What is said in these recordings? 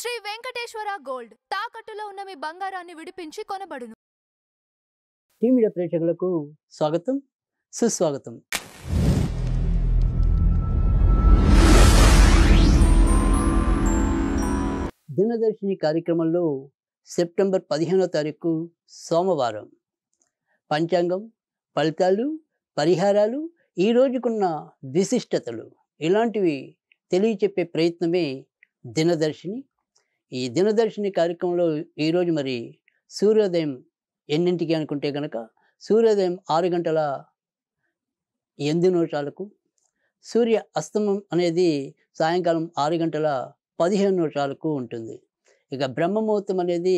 Shri Venkateswara gold తాకట్టులో ఉన్న మీ బంగారాన్ని విడిపించి కొనబడును. టీవీ మీడియా ప్రేక్షకులకు స్వాగతం, సుస్వాగతం. దినదర్శిని కార్యక్రమంలో సెప్టెంబర్ 15వ తారీఖు సోమవారం పంచాంగం, ఫలితాలు, పరిహారాలు, ఈ రోజుకున్న విశిష్టతలు ఇలాంటివి తెలియచెప్పే ప్రయత్నమే దినదర్శిని. ఈ దినదర్శిని కార్యక్రమంలో ఈరోజు మరి సూర్యోదయం ఎన్నింటికి అనుకుంటే కనుక సూర్యోదయం 6 గంటల 8 నిమిషాలకు, సూర్య అస్తమం అనేది సాయంకాలం 6 గంటల 15 నిమిషాలకు ఉంటుంది. ఇక బ్రహ్మముహూర్తం అనేది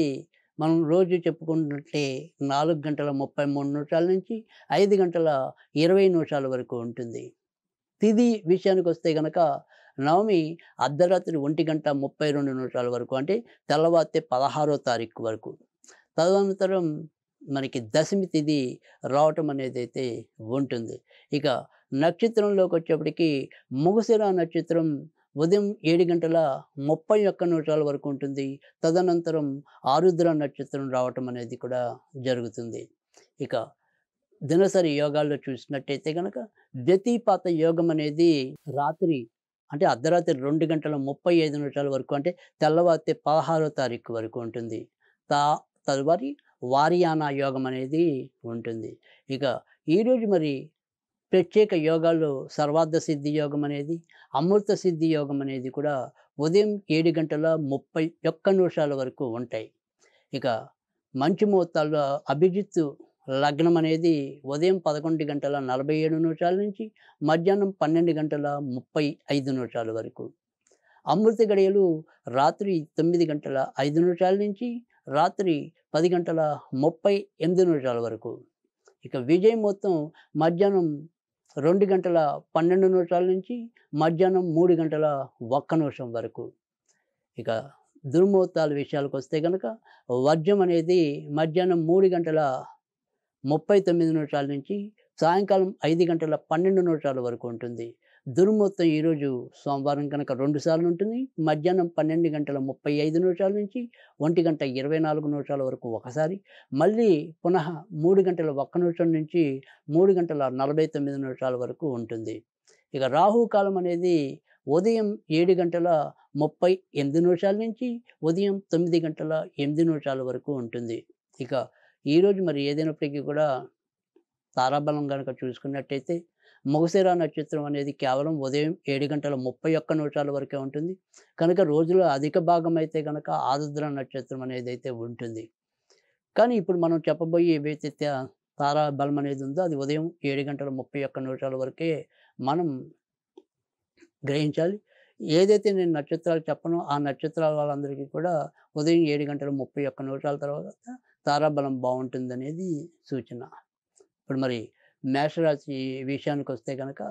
మనం రోజు చెప్పుకుంటుంటే 4 గంటల 33 నిమిషాల నుంచి 5 గంటల 20 నిమిషాల వరకు ఉంటుంది. తిథి విషయానికి వస్తే కనుక నవమి అర్ధరాత్రి 1 గంట 32 నిమిషాల వరకు, అంటే తెల్లవారితే 16వ తారీఖు వరకు. తదనంతరం మనకి దశమి తిథి రావటం అనేది అయితే ఉంటుంది. ఇక నక్షత్రంలోకి వచ్చేప్పటికి మృగశిర నక్షత్రం ఉదయం 7 గంటల 31 నిమిషాల వరకు ఉంటుంది. తదనంతరం ఆరుద్ర నక్షత్రం రావటం అనేది కూడా జరుగుతుంది. ఇక దినసరి యోగాల్లో చూసినట్టయితే కనుక వ్యతిపాత యోగం అనేది రాత్రి అంటే అర్ధరాత్రి 2 గంటల 35 నిమిషాల వరకు, అంటే తెల్లవారితే 16వ తారీఖు వరకు ఉంటుంది. తదుపరి వారియానా యోగం అనేది ఉంటుంది. ఇక ఈరోజు మరి ప్రత్యేక యోగాల్లో సర్వార్థ సిద్ధి యోగం అనేది, అమృత సిద్ధి యోగం అనేది కూడా ఉదయం 7 గంటల 31 నిమిషాల వరకు ఉంటాయి. ఇక మంచి ముహూర్తాల్లో అభిజిత్తు లగ్నం అనేది ఉదయం 11 గంటల 47 నిమిషాల నుంచి మధ్యాహ్నం 12 గంటల 35 నిమిషాల వరకు. అమృత గడియలు రాత్రి 9 గంటల 5 నిమిషాల నుంచి రాత్రి 10 గంటల 38 నిమిషాల వరకు. ఇక విజయ మొత్తం మధ్యాహ్నం 2 గంటల 12 నిమిషాల నుంచి మధ్యాహ్నం 3 గంటల 1 నిమిషం వరకు. ఇక దుర్ముహూర్తాల విషయాలకు వస్తే కనుక వర్జం అనేది మధ్యాహ్నం 3 గంటల 39 నిమిషాల నుంచి సాయంకాలం 5 గంటల 12 నిమిషాల వరకు ఉంటుంది. దుర్ముహూర్తం ఈరోజు సోమవారం కనుక 2 సార్లు ఉంటుంది. మధ్యాహ్నం 12 గంటల 35 నిమిషాల నుంచి 1 గంట 24 నిమిషాల వరకు ఒకసారి, మళ్ళీ పునః 3 గంటల 1 నిమిషం నుంచి 3 గంటల 49 నిమిషాల వరకు ఉంటుంది. ఇక రాహుకాలం అనేది ఉదయం 7 గంటల 38 నిమిషాల నుంచి ఉదయం 9 గంటల 8 నిమిషాల వరకు ఉంటుంది. ఇక ఈరోజు మరి ఏదైనప్పటికీ కూడా తారాబలం కనుక చూసుకున్నట్టయితే మృగశిర నక్షత్రం అనేది కేవలం ఉదయం 7 గంటల 31 నిమిషాల వరకే ఉంటుంది. కనుక రోజులో అధిక భాగం అయితే కనుక ఆరుద్ర నక్షత్రం అనేది అయితే ఉంటుంది. కానీ ఇప్పుడు మనం చెప్పబోయే ఏవైతే తారాబలం అనేది ఉందో అది ఉదయం 7 గంటల 31 నిమిషాల వరకే మనం గ్రహించాలి. ఏదైతే నేను నక్షత్రాలు చెప్పనో ఆ నక్షత్రాల వాళ్ళందరికీ కూడా ఉదయం 7 గంటల 31 నిమిషాల తర్వాత తారాబలం బాగుంటుందనేది సూచన. ఇప్పుడు మరి మేషరాశి విషయానికి వస్తే కనుక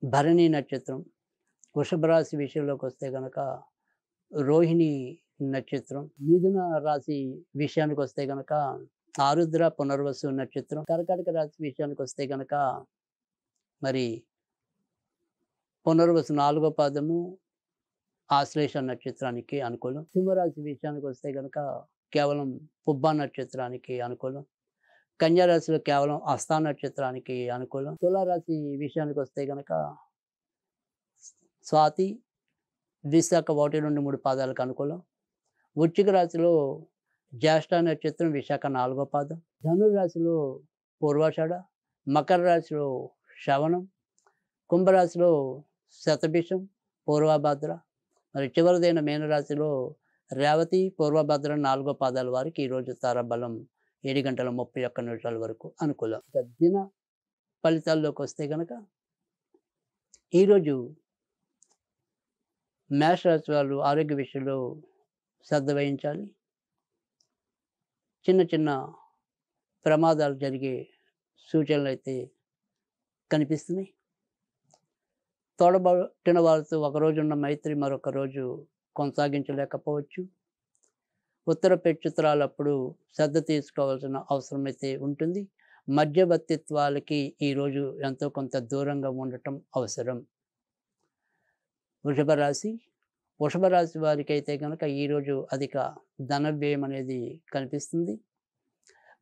భరణి నక్షత్రం, వృషభ రాశి విషయంలోకి వస్తే కనుక రోహిణి నక్షత్రం, మిథున రాశి విషయానికి వస్తే కనుక ఆరుద్ర పునర్వసు నక్షత్రం, కర్కాటక రాశి విషయానికి వస్తే కనుక మరి పునర్వసు 4వ పాదము ఆశ్లేష నక్షత్రానికి అనుకూలం. సింహరాశి విషయానికి వస్తే కనుక కేవలం పుబ్బ నక్షత్రానికి అనుకూలం. కన్యారాశిలో కేవలం హస్త నక్షత్రానికి అనుకూలం. తులారాశి విషయానికి వస్తే కనుక స్వాతి, విశాఖ 1, 2, 3 పాదాలకు అనుకూలం. వృశ్చిక రాశిలో జ్యేష్ఠ నక్షత్రం, విశాఖ 4వ పాదం. ధనురాశిలో పూర్వాషాఢ, మకర రాశిలో శ్రవణం, కుంభరాశిలో శతభిషం, పూర్వభద్ర. మరి చివరిదైన మీనరాశిలో రేవతి, పూర్వభద్ర 4వ పాదాల వారికి ఈరోజు తారాబలం 7 గంటల 31 నిమిషాల వరకు అనుకూలం. ఇక దిన ఫలితాల్లోకి వస్తే కనుక ఈరోజు మేషరాశి వాళ్ళు ఆరోగ్య విషయంలో శ్రద్ధ వహించాలి. చిన్న చిన్న ప్రమాదాలు జరిగే సూచనలు అయితే కనిపిస్తున్నాయి. తోడబట్టిన వారితో ఒకరోజు ఉన్న మైత్రి మరొక రోజు కొనసాగించలేకపోవచ్చు. ఉత్తర ప్రత్యుత్తరాలప్పుడు శ్రద్ధ తీసుకోవాల్సిన అవసరం అయితే ఉంటుంది. మధ్యవర్తిత్వాలకి ఈరోజు ఎంతో కొంత దూరంగా ఉండటం అవసరం. వృషభ రాశి వృషభ రాశి వారికైతే గనక ఈరోజు అధిక ధన వ్యయం అనేది కనిపిస్తుంది.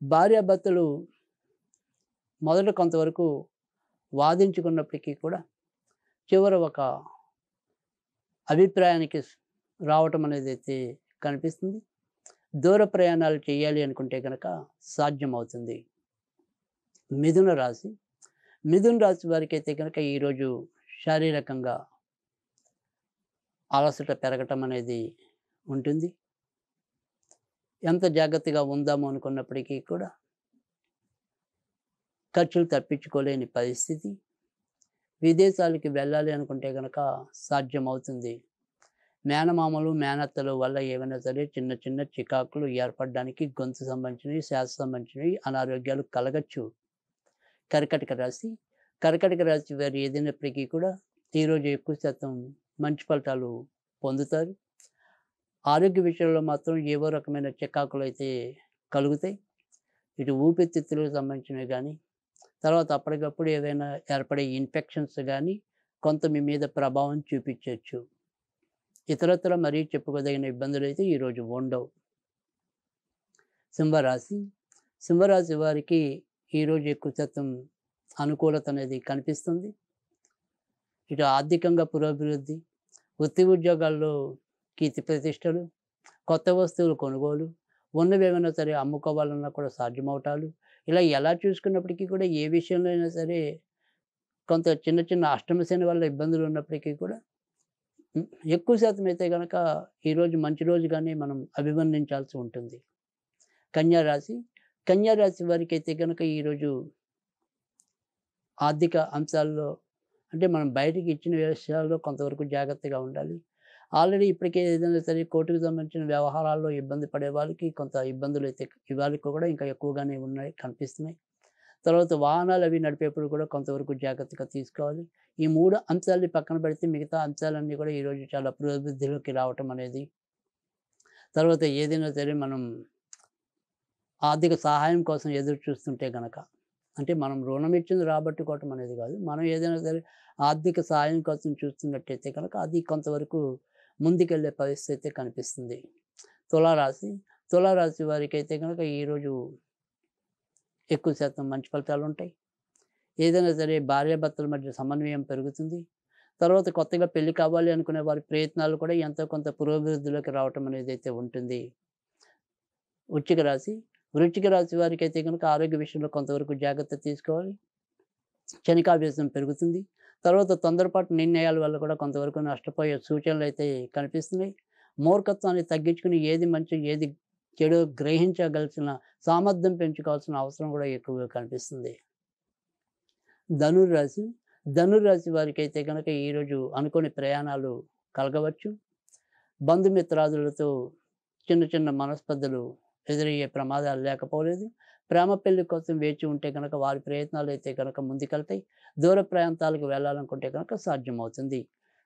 భార్యాభర్తలు మొదట కొంతవరకు వాదించుకున్నప్పటికీ కూడా చివర ఒక అభిప్రాయానికి రావటం అనేది అయితే కనిపిస్తుంది. దూర ప్రయాణాలు చేయాలి అనుకుంటే కనుక సాధ్యమవుతుంది. మిథున రాశి. మిథున రాశి వారికి అయితే కనుక ఈరోజు శారీరకంగా అలసట పెరగటం అనేది ఉంటుంది. ఎంత జాగ్రత్తగా ఉందాము అనుకున్నప్పటికీ కూడా ఖర్చులు తప్పించుకోలేని పరిస్థితి. విదేశాలకి వెళ్ళాలి అనుకుంటే కనుక సాధ్యమవుతుంది. మేనమామలు మేనత్తలు వల్ల ఏమైనా సరే చిన్న చిన్న చికాకులు ఏర్పడడానికి గొంతు సంబంధించినవి, శ్వాస సంబంధించినవి అనారోగ్యాలు కలగచ్చు. కర్కాటక రాశి. కర్కాటక రాశి వారు ఏదైనప్పటికీ కూడా ఈరోజు ఎక్కువ శాతం మంచి ఫలితాలు పొందుతారు. ఆరోగ్య విషయంలో మాత్రం ఏవో రకమైన చికాకులు అయితే కలుగుతాయి. ఇటు ఊపిరితిత్తులకు సంబంధించినవి కానీ, తర్వాత అప్పటికప్పుడు ఏదైనా ఏర్పడే ఇన్ఫెక్షన్స్ కానీ కొంత మీ మీద ప్రభావం చూపించవచ్చు. ఇతరత్ర మరీ చెప్పుకోదగిన ఇబ్బందులు అయితే ఈరోజు ఉండవు. సింహరాశి. సింహరాశి వారికి ఈరోజు ఎక్కువ శాతం అనుకూలత అనేది కనిపిస్తుంది. ఇటు ఆర్థికంగా పురోభివృద్ధి, వృత్తి ఉద్యోగాల్లో కీర్తి ప్రతిష్టలు, కొత్త వస్తువులు కొనుగోలు, ఉన్నవి ఏమైనా సరే అమ్ముకోవాలన్నా కూడా సాధ్యమవటాలు, ఇలా ఎలా చూసుకున్నప్పటికీ కూడా ఏ విషయంలో అయినా సరే కొంత చిన్న చిన్న అష్టమ శని వల్ల ఇబ్బందులు ఉన్నప్పటికీ కూడా ఎక్కువ శాతం అయితే కనుక ఈరోజు మంచి రోజుగానే మనం అభివర్ణించాల్సి ఉంటుంది. కన్యా రాశి. కన్యా రాశి వారికి అయితే కనుక ఈరోజు ఆర్థిక అంశాల్లో అంటే మనం బయటికి ఇచ్చిన విషయాల్లో కొంతవరకు జాగ్రత్తగా ఉండాలి. ఆల్రెడీ ఇప్పటికే ఏదైనా సరే కోర్టుకు సంబంధించిన వ్యవహారాల్లో ఇబ్బంది పడే వాళ్ళకి కొంత ఇబ్బందులు అయితే ఇవాళ కూడా ఇంకా ఎక్కువగానే ఉన్నాయి కనిపిస్తున్నాయి. తర్వాత వాహనాలు అవి నడిపేప్పుడు కూడా కొంతవరకు జాగ్రత్తగా తీసుకోవాలి. ఈ 3 అంశాలని పక్కన పెడితే మిగతా అంశాలన్నీ కూడా ఈరోజు చాలా పురోభివృద్ధిలోకి రావటం అనేది. తర్వాత ఏదైనా సరే మనం ఆర్థిక సహాయం కోసం ఎదురు చూస్తుంటే గనక అంటే మనం రుణం ఇచ్చింది రాబట్టుకోవటం అనేది కాదు. మనం ఏదైనా సరే ఆర్థిక సహాయం కోసం చూస్తున్నట్టయితే కనుక అది కొంతవరకు ముందుకెళ్ళే పరిస్థితి అయితే కనిపిస్తుంది. తులారాశి. తులారాశి వారికి అయితే కనుక ఈరోజు ఎక్కువ శాతం మంచి ఫలితాలు ఉంటాయి. ఏదైనా సరే భార్యాభర్తల మధ్య సమన్వయం పెరుగుతుంది. తర్వాత కొత్తగా పెళ్లి కావాలి అనుకునే వారి ప్రయత్నాలు కూడా ఎంతో కొంత పురోభివృద్ధిలోకి రావటం అనేది అయితే ఉంటుంది. వృశ్చిక రాశి. వృశ్చిక రాశి వారికి అయితే కనుక ఆరోగ్య విషయంలో కొంతవరకు జాగ్రత్త తీసుకోవాలి. క్షణికావేశం పెరుగుతుంది. తర్వాత తొందరపాటు నిర్ణయాల వల్ల కూడా కొంతవరకు నష్టపోయే సూచనలు అయితే కనిపిస్తున్నాయి. మూర్ఖత్వాన్ని తగ్గించుకుని ఏది మంచి ఏది చెడు గ్రహించగలిసిన సామర్థ్యం పెంచుకోవాల్సిన అవసరం కూడా ఎక్కువగా కనిపిస్తుంది. ధనుర్రాశి. ధనుర్రాశి వారికి అయితే కనుక ఈరోజు అనుకోని ప్రయాణాలు కలగవచ్చు. బంధుమిత్రాదులతో చిన్న చిన్న మనస్పర్ధలు ఎదురయ్యే ప్రమాదాలు లేకపోలేదు. ప్రేమ పెళ్లి కోసం వేచి ఉంటే కనుక వారి ప్రయత్నాలు అయితే కనుక ముందుకెళ్తాయి. దూర ప్రాంతాలకు వెళ్ళాలనుకుంటే కనుక సాధ్యమవుతుంది.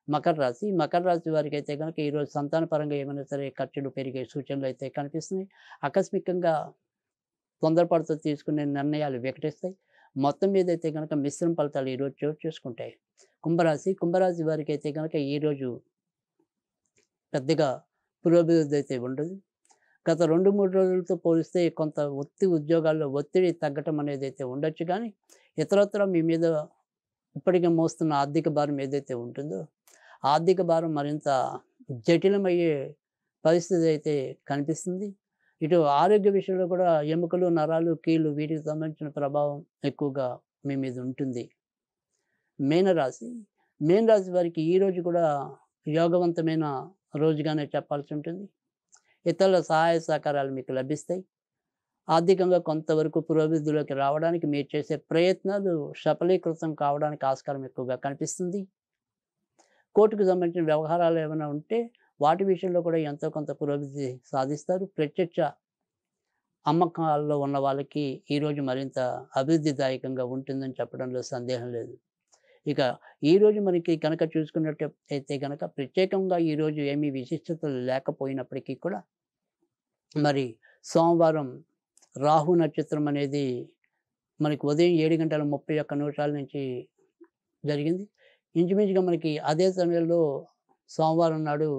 మకర రాశి. మకర రాశి వారికి అయితే కనుక ఈరోజు సంతానపరంగా ఏమైనా సరే ఖర్చులు పెరిగే సూచనలు అయితే కనిపిస్తున్నాయి. ఆకస్మికంగా తొందరపాటుతో తీసుకునే నిర్ణయాలు వికటిస్తాయి. మొత్తం మీద అయితే కనుక మిశ్రమ ఫలితాలు ఈరోజు చోటు చేసుకుంటాయి. కుంభరాశి. కుంభరాశి వారికి అయితే కనుక ఈరోజు పెద్దగా పురోభివృద్ధి అయితే ఉండదు. గత 2-3 రోజులతో పోలిస్తే కొంత ఉద్యోగాల్లో ఒత్తిడి తగ్గటం అనేది అయితే ఉండొచ్చు. కానీ ఇతరత్ర మీ మీద ఇప్పటికే మోస్తున్న ఆర్థిక భారం ఏదైతే ఉంటుందో ఆర్థిక భారం మరింత జటిలమయ్యే పరిస్థితి అయితే కనిపిస్తుంది. ఇటు ఆరోగ్య విషయంలో కూడా ఎముకలు, నరాలు, కీళ్ళు వీటికి సంబంధించిన ప్రభావం ఎక్కువగా మీ మీద ఉంటుంది. మీనరాశి. మీనరాశి వారికి ఈరోజు కూడా యోగవంతమైన రోజుగానే చెప్పాల్సి ఉంటుంది. ఇతరుల సహాయ సహకారాలు మీకు లభిస్తాయి. ఆర్థికంగా కొంతవరకు పురోభివృద్ధిలోకి రావడానికి మీరు చేసే ప్రయత్నాలు సఫలీకృతం కావడానికి ఆస్కారం ఎక్కువగా కనిపిస్తుంది. కోర్టుకు సంబంధించిన వ్యవహారాలు ఏమైనా ఉంటే వాటి విషయంలో కూడా ఎంతో కొంత పురోభివృద్ధి సాధిస్తారు. ప్రత్యక్ష అమ్మకాల్లో ఉన్న వాళ్ళకి ఈరోజు మరింత అభివృద్ధిదాయకంగా ఉంటుందని చెప్పడంలో సందేహం లేదు. ఇక ఈరోజు మనకి కనుక చూసుకున్నట్టయితే కనుక ప్రత్యేకంగా ఈరోజు ఏమీ విశిష్టతలు లేకపోయినప్పటికీ కూడా మరి సోమవారం రాహు నక్షత్రం అనేది మనకి ఉదయం 7:31 నుంచి జరిగింది. ఇంచుమించుగా మనకి అదే సమయంలో సోమవారం నాడు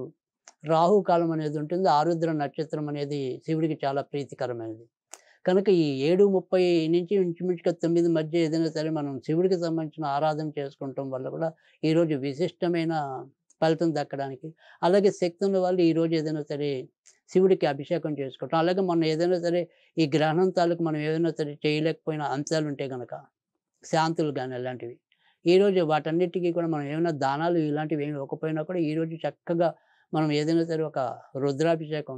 రాహుకాలం అనేది ఉంటుంది. ఆరుద్ర నక్షత్రం అనేది శివుడికి చాలా ప్రీతికరమైనది. కనుక ఈ 7:30 నుంచి ఇంచుమించుగా 9 మధ్య ఏదైనా సరే మనం శివుడికి సంబంధించిన ఆరాధన చేసుకుంటం వల్ల కూడా ఈరోజు విశిష్టమైన ఫలితం దక్కడానికి, అలాగే శక్తి ఉన్న వాళ్ళు ఈరోజు ఏదైనా సరే శివుడికి అభిషేకం చేసుకోవటం, అలాగే మనం ఏదైనా సరే ఈ గ్రహణం తాలూకు మనం ఏదైనా సరే చేయలేకపోయిన అంశాలు ఉంటే గనక శాంతులు గాని అలాంటివి. ఈరోజు వాటన్నిటికి కూడా మనం ఏమైనా దానాలు ఇలాంటివి ఏమి ఇవ్వకపోయినా కూడా ఈరోజు చక్కగా మనం ఏదైనా సరే ఒక రుద్రాభిషేకం,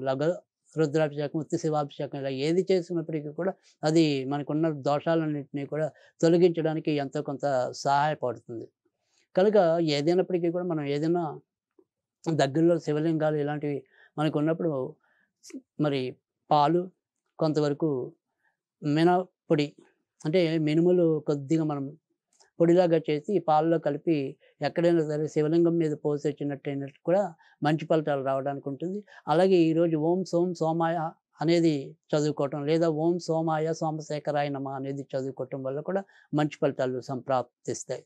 రుద్రాభిషేకం, ఉత్తి శివాభిషేకం ఇలా ఏది చేసినప్పటికీ కూడా అది మనకున్న దోషాలన్నింటినీ కూడా తొలగించడానికి ఎంతో కొంత సహాయపడుతుంది. కనుక ఏదైనప్పటికీ కూడా మనం ఏదైనా దగ్గరలో శివలింగాలు ఇలాంటివి మనకున్నప్పుడు మరి పాలు, కొంతవరకు మినపొడి అంటే మినుములు కొద్దిగా మనం పొడిలాగా చేసి ఈ పాలలో కలిపి ఎక్కడైనా సరే శివలింగం మీద పోసొచ్చినట్టయినట్టు కూడా మంచి ఫలితాలు రావడానికి ఉంటుంది. అలాగే ఈరోజు ఓం సోం సోమాయ అనేది చదువుకోవటం, లేదా ఓం సోమాయ సోమశేఖరాయ నమః అనేది చదువుకోవటం వల్ల కూడా మంచి ఫలితాలు సంప్రాప్తిస్తాయి.